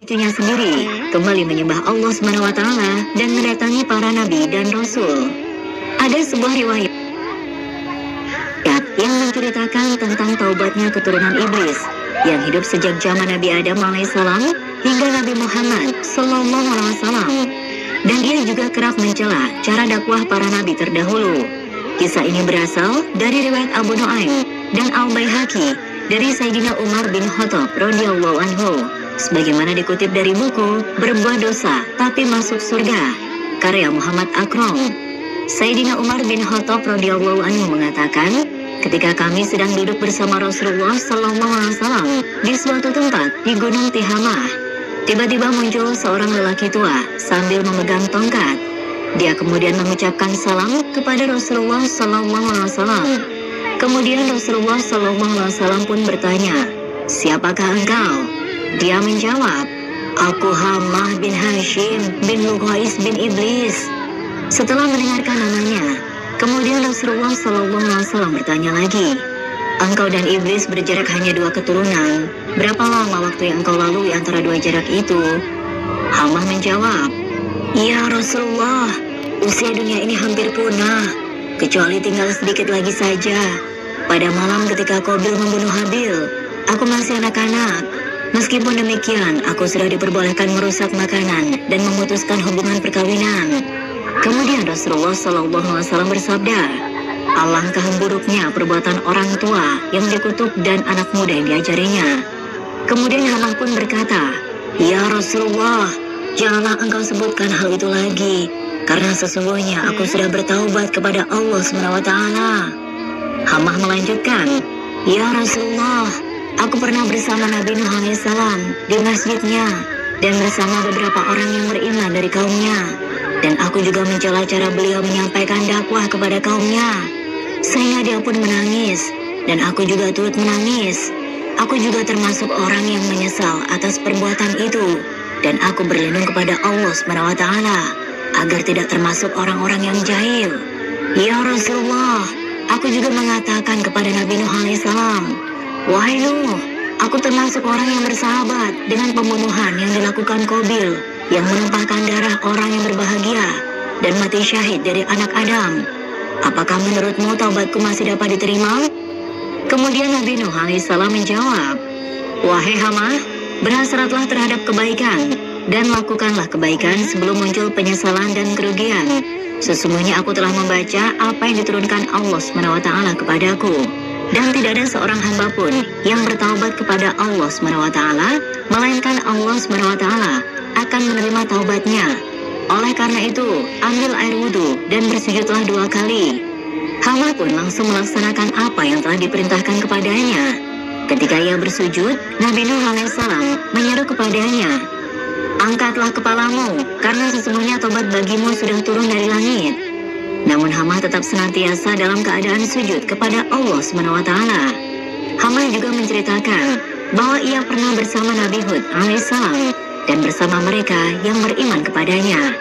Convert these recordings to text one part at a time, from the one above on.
cucunya sendiri kembali menyembah Allah SWT dan mendatangi para nabi dan rasul. Ada sebuah riwayat yang menceritakan tentang taubatnya keturunan iblis yang hidup sejak zaman Nabi Adam alaihissalam hingga Nabi Muhammad sallallahu alaihi wasallam. Dan dia juga kerap mencela cara dakwah para nabi terdahulu. Kisah ini berasal dari riwayat Abu Nuaim dan Al-Baihaqi dari Sayyidina Umar bin Khattab radhiyallahu anhu, sebagaimana dikutip dari buku Berbuat Dosa Tapi Masuk Surga karya Muhammad Akram. Sayyidina Umar bin Khattab radhiyallahu anhu mengatakan, ketika kami sedang duduk bersama Rasulullah sallallahu alaihi wasallam di suatu tempat di Gunung Tihamah, tiba-tiba muncul seorang lelaki tua sambil memegang tongkat. Dia kemudian mengucapkan salam kepada Rasulullah sallallahu alaihi wasallam. Kemudian Rasulullah sallallahu alaihi wasallam pun bertanya, "Siapakah engkau?" Dia menjawab, "Aku Hamah bin Hashim bin Lughais bin Iblis." Setelah mendengarkan namanya, kemudian Rasulullah sallallahu alaihi wasallam bertanya lagi, "Engkau dan iblis berjarak hanya 2 keturunan. Berapa lama waktu yang engkau lalui antara 2 jarak itu?" Hamah menjawab, "Ya Rasulullah, usia dunia ini hampir punah, kecuali tinggal sedikit lagi saja. Pada malam ketika Qabil membunuh Habil, aku masih anak-anak. Meskipun demikian, aku sudah diperbolehkan merusak makanan dan memutuskan hubungan perkawinan." Kemudian Rasulullah SAW bersabda, "Alangkah buruknya perbuatan orang tua yang dikutuk dan anak muda yang diajarinya." Kemudian Hamah pun berkata, "Ya Rasulullah, janganlah engkau sebutkan hal itu lagi, karena sesungguhnya aku sudah bertaubat kepada Allah SWT." Hamah melanjutkan, "Ya Rasulullah, aku pernah bersama Nabi Nuh alaihissalam di masjidnya dan bersama beberapa orang yang beriman dari kaumnya. Dan aku juga mencela cara beliau menyampaikan dakwah kepada kaumnya, sehingga dia pun menangis, dan aku juga turut menangis. Aku juga termasuk orang yang menyesal atas perbuatan itu, dan aku berlindung kepada Allah SWT agar tidak termasuk orang-orang yang jahil. Ya Rasulullah, aku juga mengatakan kepada Nabi Nuh alaihissalam, 'Wahai Nuh, aku termasuk orang yang bersahabat dengan pembunuhan yang dilakukan Qabil, yang menumpahkan darah orang yang berbahagia dan mati syahid dari anak Adam. Apakah menurutmu taubatku masih dapat diterima?' Kemudian Nabi Nuh alaihissalam menjawab, 'Wahai Hamah, berhasratlah terhadap kebaikan dan lakukanlah kebaikan sebelum muncul penyesalan dan kerugian. Sesungguhnya aku telah membaca apa yang diturunkan Allah SWT kepadaku, dan tidak ada seorang hamba pun yang bertaubat kepada Allah SWT, melainkan Allah SWT akan menerima taubatnya. Oleh karena itu, ambil air wudhu dan bersujudlah 2 kali.' Hamah pun langsung melaksanakan apa yang telah diperintahkan kepadanya. Ketika ia bersujud, Nabi Nuh alaihissalam menyeru kepadanya, 'Angkatlah kepalamu, karena sesungguhnya taubat bagimu sudah turun dari langit.' Namun Hamah tetap senantiasa dalam keadaan sujud kepada Allah SWT. Hamah juga menceritakan bahwa ia pernah bersama Nabi Hud alaihissalam dan bersama mereka yang beriman kepadanya.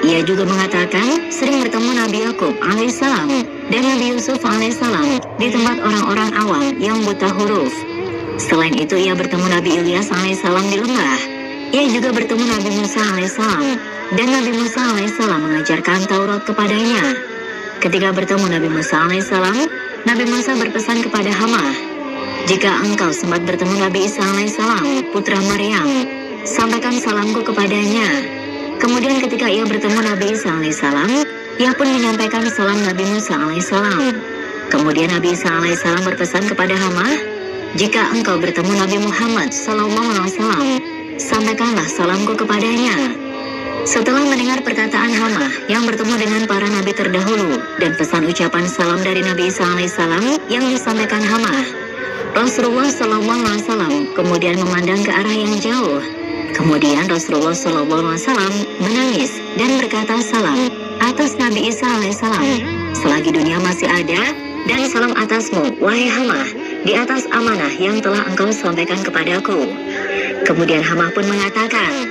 Ia juga mengatakan sering bertemu Nabi Yakub alaihissalam dan Nabi Yusuf alaihissalam di tempat orang-orang awam yang buta huruf. Selain itu ia bertemu Nabi Ilyas alaihissalam di lembah. Ia juga bertemu Nabi Musa alaihissalam dan Nabi Musa alaihissalam mengajarkan Taurat kepadanya. Ketika bertemu Nabi Musa alaihissalam, Nabi Musa berpesan kepada Hamah, 'Jika engkau sempat bertemu Nabi Isa alaihissalam, putra Maryam, sampaikan salamku kepadanya.' Kemudian ketika ia bertemu Nabi Isa alaihissalam, ia pun menyampaikan salam Nabi Musa alaihissalam. Kemudian Nabi Isa alaihissalam berpesan kepada Hamah, 'Jika engkau bertemu Nabi Muhammad SAW, sampaikanlah salamku kepadanya.' Setelah mendengar perkataan Hamah yang bertemu dengan para nabi terdahulu dan pesan ucapan salam dari Nabi Isa alaihissalam yang disampaikan Hamah, Rasulullah SAW kemudian memandang ke arah yang jauh. Kemudian Rasulullah SAW menangis dan berkata salam atas Nabi Isa alaihissalam, 'Selagi dunia masih ada, dan salam atasmu, wahai Hamah, di atas amanah yang telah engkau sampaikan kepadaku.' Kemudian Hamah pun mengatakan,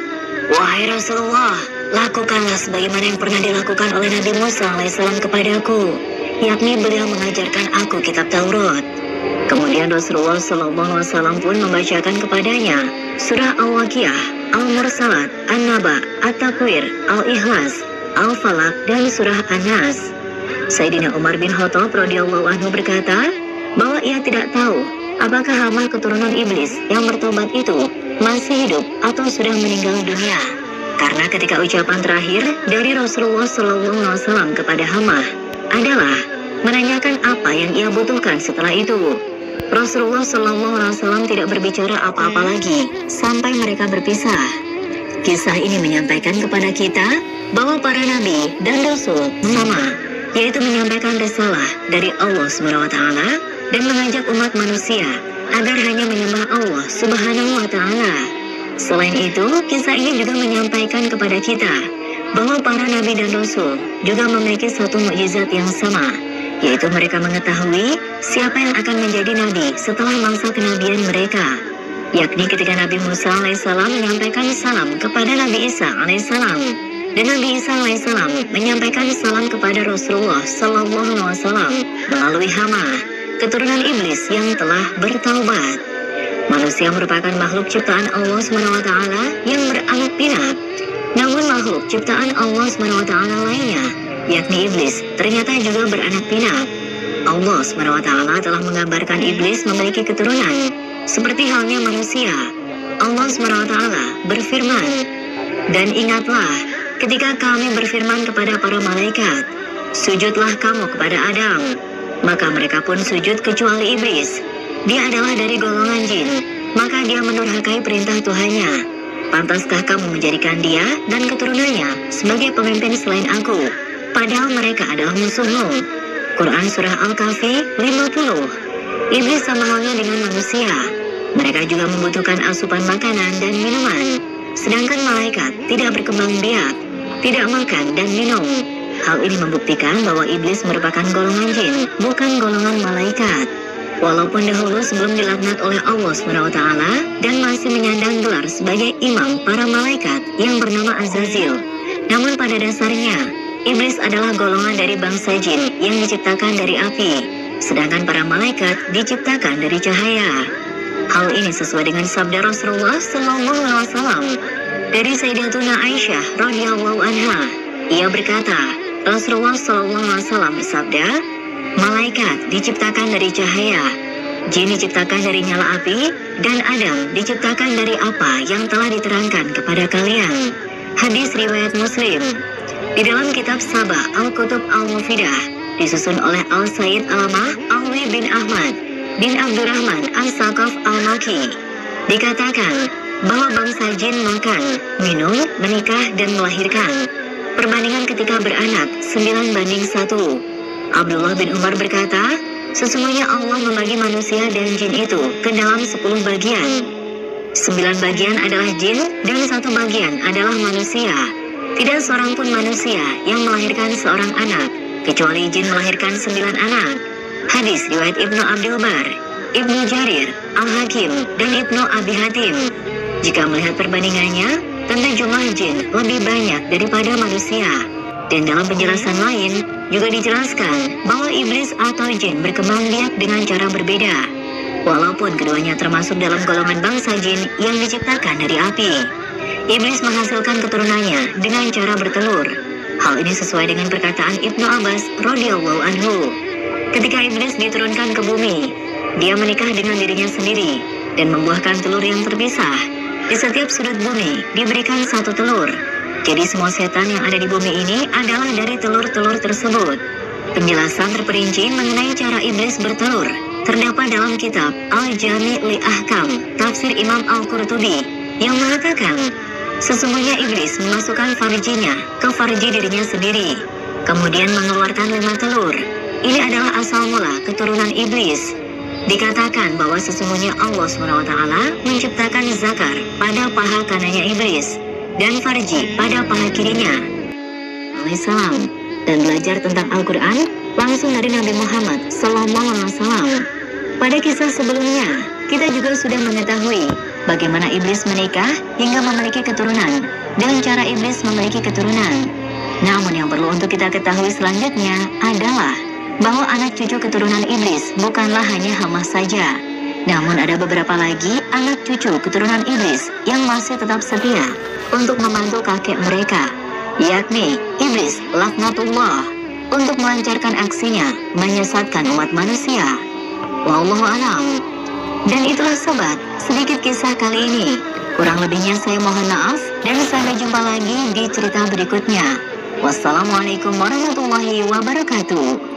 'Wahai Rasulullah, lakukanlah sebagaimana yang pernah dilakukan oleh Nabi Musa alaihissalam kepadaku, yakni beliau mengajarkan aku kitab Taurat.' Kemudian Rasulullah SAW pun membacakan kepadanya surah Al-Waqiah Al-Mursalat, An-Naba, At-Takwir, Al-Ikhlas, Al-Falaq, dan Surah An-Nas. Sayyidina Umar bin Khattab radhiyallahu anhu berkata bahwa ia tidak tahu apakah Hamah keturunan iblis yang bertobat itu masih hidup atau sudah meninggal dunia. Karena ketika ucapan terakhir dari Rasulullah SAW kepada Hamah adalah menanyakan apa yang ia butuhkan setelah itu. Rasulullah SAW tidak berbicara apa-apa lagi sampai mereka berpisah. Kisah ini menyampaikan kepada kita bahwa para nabi dan rasul sama, yaitu menyampaikan risalah dari Allah SWT dan mengajak umat manusia agar hanya menyembah Allah Subhanahu wa Ta'ala. Selain itu, kisah ini juga menyampaikan kepada kita bahwa para nabi dan rasul juga memiliki satu mukjizat yang sama, yaitu mereka mengetahui siapa yang akan menjadi nabi setelah masa kenabian mereka, yakni ketika Nabi Musa alaihissalam menyampaikan salam kepada Nabi Isa alaihissalam, dan Nabi Isa alaihissalam menyampaikan salam kepada Rasulullah SAW melalui Hamah, keturunan iblis yang telah bertaubat. Manusia merupakan makhluk ciptaan Allah SWT yang beranak pinak. Namun makhluk ciptaan Allah SWT lainnya, yakni iblis, ternyata juga beranak pinak. Allah SWT telah menggambarkan iblis memiliki keturunan seperti halnya manusia. Allah SWT berfirman, "Dan ingatlah ketika kami berfirman kepada para malaikat, sujudlah kamu kepada Adam. Maka mereka pun sujud kecuali iblis. Dia adalah dari golongan jin, maka dia mendurhakai perintah Tuhannya. Pantaskah kamu menjadikan dia dan keturunannya sebagai pemimpin selain aku, padahal mereka adalah musuhmu?" Quran Surah Al-Kahfi 50. Iblis sama halnya dengan manusia. Mereka juga membutuhkan asupan makanan dan minuman, sedangkan malaikat tidak berkembang biak, tidak makan dan minum. Hal ini membuktikan bahwa iblis merupakan golongan jin, bukan golongan malaikat. Walaupun dahulu sebelum dilaknat oleh Allah SWT dan masih menyandang gelar sebagai imam para malaikat yang bernama Azazil, namun pada dasarnya, iblis adalah golongan dari bangsa jin yang diciptakan dari api, sedangkan para malaikat diciptakan dari cahaya. Hal ini sesuai dengan sabda Rasulullah SAW dari Sayyidatuna Aisyah radhiyallahu anha. Ia berkata, Rasulullah SAW bersabda, "Malaikat diciptakan dari cahaya, jin diciptakan dari nyala api, dan Adam diciptakan dari apa yang telah diterangkan kepada kalian." Hadis riwayat Muslim. Di dalam kitab Sabah Al-Kutub Al-Mufidah disusun oleh Al-Sayyid Alamah Alwi bin Ahmad bin Abdurrahman Al-Saqaf Al-Maki, dikatakan bahwa bangsa jin makan, minum, menikah, dan melahirkan. Perbandingan ketika beranak 9:1. Abdullah bin Umar berkata, sesungguhnya Allah membagi manusia dan jin itu ke dalam 10 bagian. 9 bagian adalah jin dan 1 bagian adalah manusia. Tidak seorang pun manusia yang melahirkan seorang anak, kecuali jin melahirkan 9 anak. Hadis riwayat Ibnu Abdul Bar, Ibnu Jarir, Al-Hakim, dan Ibnu Abi Hatim. Jika melihat perbandingannya, tentu jumlah jin lebih banyak daripada manusia. Dan dalam penjelasan lain, juga dijelaskan bahwa iblis atau jin berkembang biak dengan cara berbeda. Walaupun keduanya termasuk dalam golongan bangsa jin yang diciptakan dari api, iblis menghasilkan keturunannya dengan cara bertelur. Hal ini sesuai dengan perkataan Ibnu Abbas radhiyallahu anhu. Ketika iblis diturunkan ke bumi, dia menikah dengan dirinya sendiri dan membuahkan telur yang terpisah. Di setiap sudut bumi diberikan 1 telur. Jadi semua setan yang ada di bumi ini adalah dari telur-telur tersebut. Penjelasan terperinci mengenai cara iblis bertelur terdapat dalam kitab Al-Jami' li Ahkam, tafsir Imam Al-Qurtubi, yang mengatakan, sesungguhnya iblis memasukkan farjinya ke farji dirinya sendiri, kemudian mengeluarkan 5 telur. Ini adalah asal mula keturunan iblis. Dikatakan bahwa sesungguhnya Allah SWT menciptakan zakar pada paha kanannya iblis dan farji pada paha kirinya alaihissalam, dan belajar tentang Al-Quran langsung dari Nabi Muhammad SAW. Pada kisah sebelumnya, kita juga sudah mengetahui bagaimana iblis menikah hingga memiliki keturunan dan cara iblis memiliki keturunan. Namun yang perlu untuk kita ketahui selanjutnya adalah bahwa anak cucu keturunan iblis bukanlah hanya Hamah saja, Namun ada beberapa lagi anak cucu keturunan iblis yang masih tetap setia untuk membantu kakek mereka, yakni iblis laknatullah, untuk melancarkan aksinya menyesatkan umat manusia. Wallahu a'lam. Dan itulah sobat, sedikit kisah kali ini. Kurang lebihnya saya mohon maaf dan sampai jumpa lagi di cerita berikutnya. Wassalamualaikum warahmatullahi wabarakatuh.